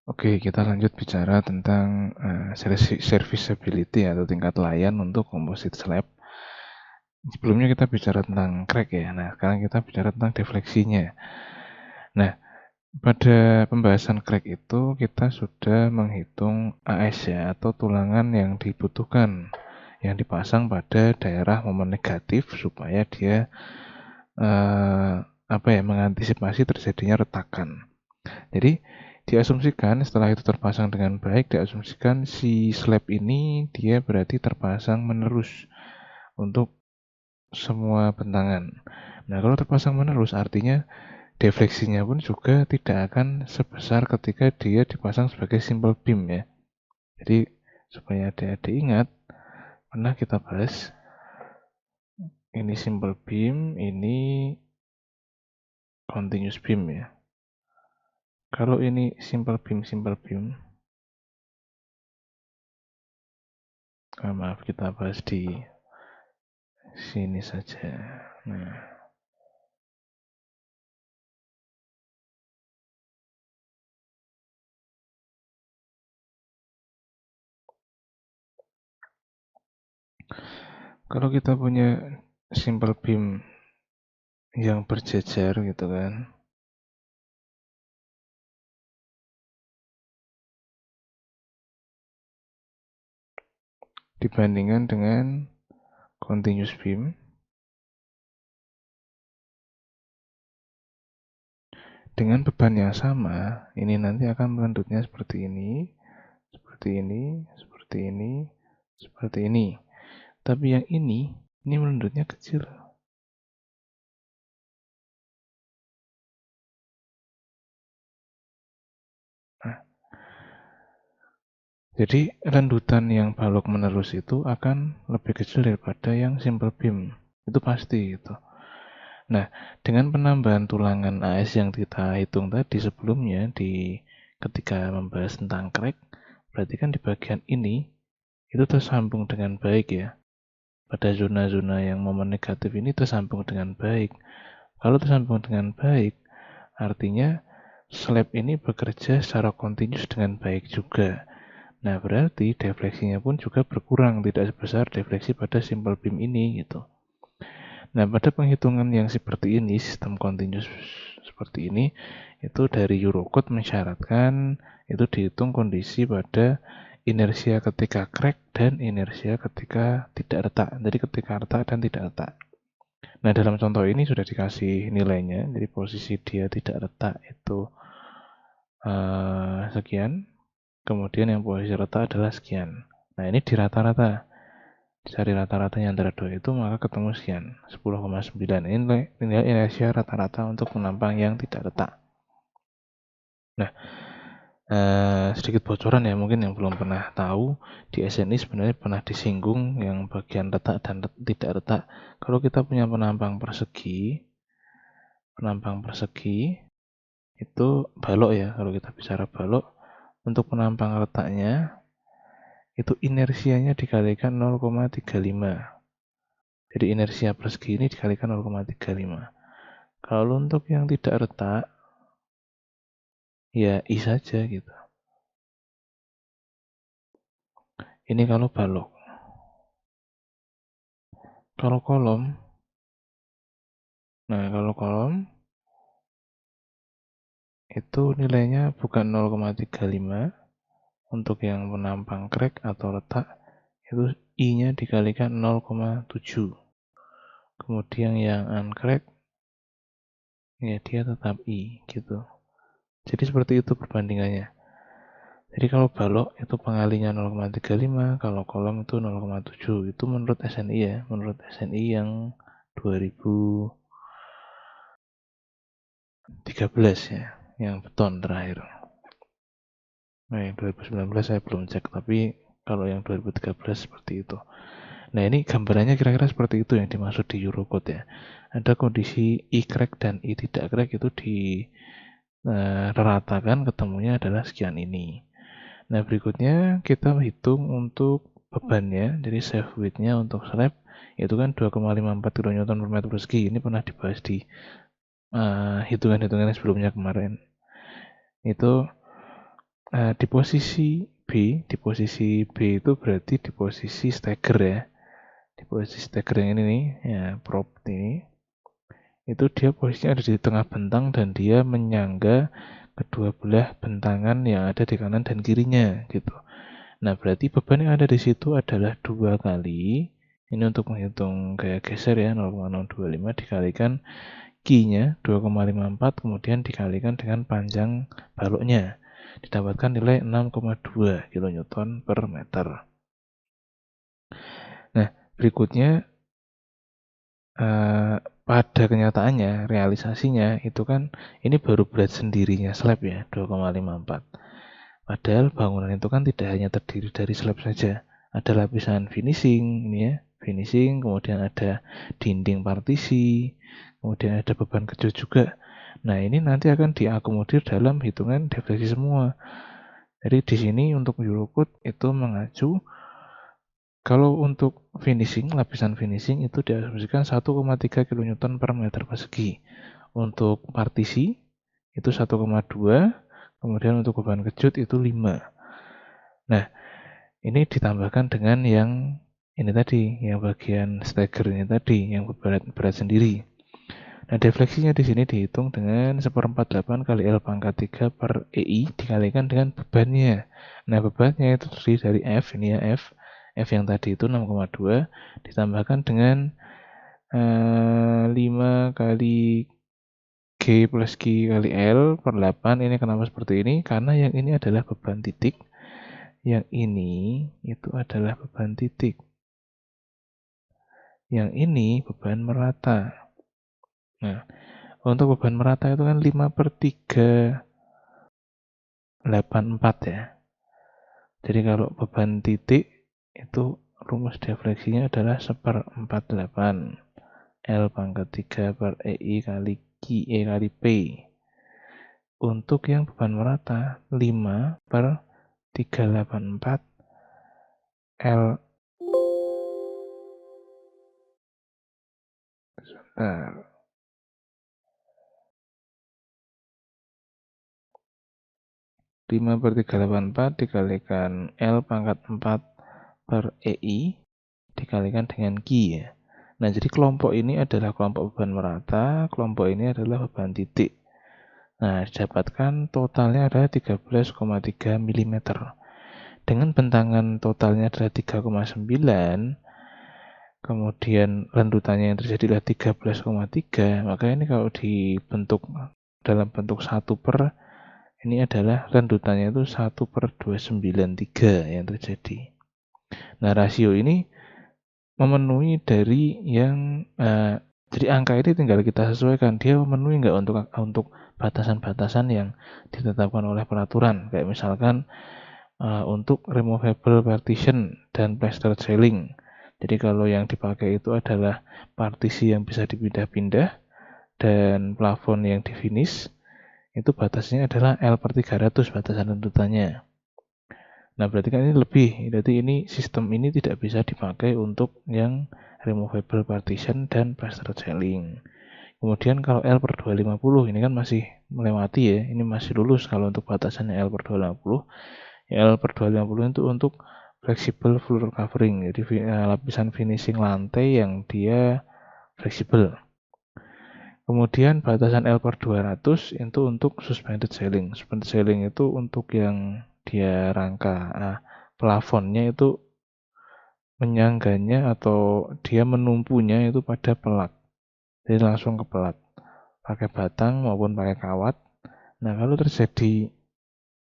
Oke, kita lanjut bicara tentang serviceability atau tingkat layan untuk composite slab. Sebelumnya kita bicara tentang crack ya. Nah, sekarang kita bicara tentang defleksinya. Nah, pada pembahasan crack itu kita sudah menghitung AS ya, atau tulangan yang dibutuhkan yang dipasang pada daerah momen negatif supaya dia mengantisipasi terjadinya retakan. Jadi diasumsikan setelah itu terpasang dengan baik, diasumsikan si slab ini dia berarti terpasang menerus untuk semua bentangan. Nah, kalau terpasang menerus artinya defleksinya pun juga tidak akan sebesar ketika dia dipasang sebagai simple beam ya. Jadi supaya adik-adik ingat, pernah kita bahas ini simple beam, ini continuous beam ya. Kalau ini simple beam, maaf kita bahas di sini saja. Nah, kalau kita punya simple beam yang berjejer gitu kan, dibandingkan dengan continuous beam, dengan beban yang sama, ini nanti akan melendutnya seperti ini, seperti ini, seperti ini, seperti ini. Tapi yang ini melendutnya kecil. Nah, jadi rendutan yang balok menerus itu akan lebih kecil daripada yang simple beam. Itu pasti gitu. Nah, dengan penambahan tulangan AS yang kita hitung tadi sebelumnya ketika membahas tentang crack, berarti kan di bagian ini itu tersambung dengan baik ya. Pada zona-zona yang momen negatif ini tersambung dengan baik. Kalau tersambung dengan baik, artinya slab ini bekerja secara kontinus dengan baik juga. Nah, berarti defleksinya pun juga berkurang, tidak sebesar defleksi pada simple beam ini gitu. Nah, pada penghitungan yang seperti ini, sistem continuous seperti ini, itu dari Eurocode mensyaratkan itu dihitung kondisi pada inersia ketika crack dan inersia ketika tidak retak. Jadi ketika retak dan tidak retak. Nah, dalam contoh ini sudah dikasih nilainya. Jadi posisi dia tidak retak itu sekian. Kemudian yang posisi retak adalah sekian. Nah, ini di rata-rata. Cari rata-ratanya antara dua itu maka ketemu sekian 10,9. Ini nilai inersia rata-rata untuk penampang yang tidak retak. Nah, sedikit bocoran ya mungkin yang belum pernah tahu, di SNI sebenarnya pernah disinggung yang bagian retak dan tidak retak. Kalau kita punya penampang persegi itu balok ya, kalau kita bicara balok, untuk penampang retaknya itu inersianya dikalikan 0,35. Jadi inersia persegi ini dikalikan 0,35. Kalau untuk yang tidak retak, ya I saja gitu. Ini kalau balok. Kalau kolom, kalau kolom itu nilainya bukan 0,35. Untuk yang penampang crack atau retak, itu I-nya dikalikan 0,7. Kemudian yang uncrack, ya dia tetap I gitu. Jadi seperti itu perbandingannya. Jadi kalau balok itu pengalinya 0,35, kalau kolom itu 0,7. Itu menurut SNI ya, menurut SNI yang 2013 ya, yang beton terakhir. Nah, yang 2019 saya belum cek, tapi kalau yang 2013 seperti itu. Nah, ini gambarannya kira-kira seperti itu yang dimaksud di Eurocode ya. Ada kondisi I crack dan I tidak crack itu diratakan, ketemunya adalah sekian ini. Nah, berikutnya kita hitung untuk bebannya, jadi shaft weight-nya untuk slab itu kan 2,54 kN per meter persegi. Ini pernah dibahas di hitungan-hitungan sebelumnya kemarin. Itu Di posisi B itu berarti di posisi stagger ya. Di posisi stagger yang ini nih, ya prop ini, itu dia posisinya ada di tengah bentang dan dia menyangga kedua belah bentangan yang ada di kanan dan kirinya gitu. Nah, berarti beban yang ada di situ adalah 2 kali. Ini untuk menghitung gaya geser ya, 0,625 dikalikan Q-nya 2,54, kemudian dikalikan dengan panjang baloknya. Didapatkan nilai 6,2 kN per meter. Nah, berikutnya pada kenyataannya, realisasinya itu kan ini baru berat sendirinya slab ya, 2,54. Padahal bangunan itu kan tidak hanya terdiri dari slab saja. Ada lapisan finishing, ini ya, finishing, kemudian ada dinding partisi, kemudian ada beban kejut juga. Nah, ini nanti akan diakomodir dalam hitungan defleksi semua. Jadi di sini untuk Eurocode itu mengacu kalau untuk finishing, lapisan finishing itu diasumsikan 1,3 kN per meter persegi. Untuk partisi itu 1,2, kemudian untuk beban kejut itu 5. Nah, ini ditambahkan dengan yang ini tadi, yang bagian stagger ini tadi, yang berat sendiri. Nah, defleksinya di sini dihitung dengan 1/48 kali L pangkat 3 per EI dikalikan dengan bebannya. Nah, bebannya itu terdiri dari F, ini ya F yang tadi itu 6,2 ditambahkan dengan 5 kali G plus Q kali L per 8. Ini kenapa seperti ini? Karena yang ini adalah beban titik, yang ini itu adalah beban titik, yang ini beban merata. Nah, untuk beban merata itu kan 5/384 ya. Jadi kalau beban titik itu rumus defleksinya adalah 1/48 L pangkat 3 per EI kali QE kali P. Untuk yang beban merata 5/384 L. Sebentar. 5/384 dikalikan L pangkat 4 per EI dikalikan dengan Q ya. Nah, jadi kelompok ini adalah kelompok beban merata, kelompok ini adalah beban titik. Nah, didapatkan totalnya adalah 13,3 mm. Dengan bentangan totalnya adalah 3,9, kemudian rendutannya yang terjadi adalah 13,3, maka ini kalau dibentuk dalam bentuk 1 per, ini adalah rendutannya itu 1/293 yang terjadi. Nah, rasio ini memenuhi dari yang jadi angka ini tinggal kita sesuaikan, dia memenuhi nggak untuk batasan-batasan yang ditetapkan oleh peraturan, kayak misalkan untuk removable partition dan plastered ceiling. Jadi kalau yang dipakai itu adalah partisi yang bisa dipindah-pindah dan plafon yang di finish, itu batasnya adalah L/300 batasan rendutannya. Nah, berarti kan ini lebih. Jadi ini sistem ini tidak bisa dipakai untuk yang removable partition dan plastered ceiling. Kemudian kalau L/250 ini kan masih melewati ya. Ini masih lulus kalau untuk batasannya L/250. Ya, L/250 itu untuk flexible floor covering. Jadi lapisan finishing lantai yang dia fleksibel. Kemudian batasan L/200 itu untuk suspended ceiling. Suspended ceiling itu untuk yang dia rangka. Nah, plafonnya itu menyangganya atau dia menumpunya itu pada pelat. Jadi langsung ke pelat. Pakai batang maupun pakai kawat. Nah, kalau terjadi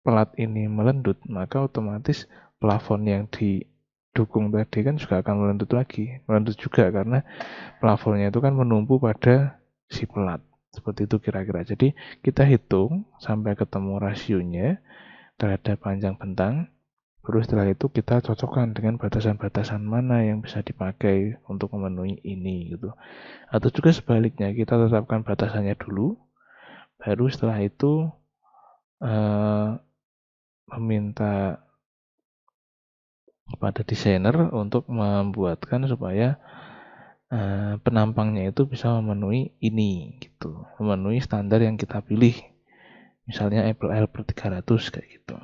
pelat ini melendut, maka otomatis plafon yang didukung tadi kan juga akan melendut lagi. Melendut juga karena plafonnya itu kan menumpu pada si pelat. Seperti itu kira-kira. Jadi kita hitung sampai ketemu rasionya terhadap panjang bentang. Baru setelah itu kita cocokkan dengan batasan-batasan mana yang bisa dipakai untuk memenuhi ini gitu. Atau juga sebaliknya, kita tetapkan batasannya dulu, baru setelah itu meminta kepada desainer untuk membuatkan supaya penampangnya itu bisa memenuhi ini gitu, memenuhi standar yang kita pilih, misalnya L/300 kayak gitu.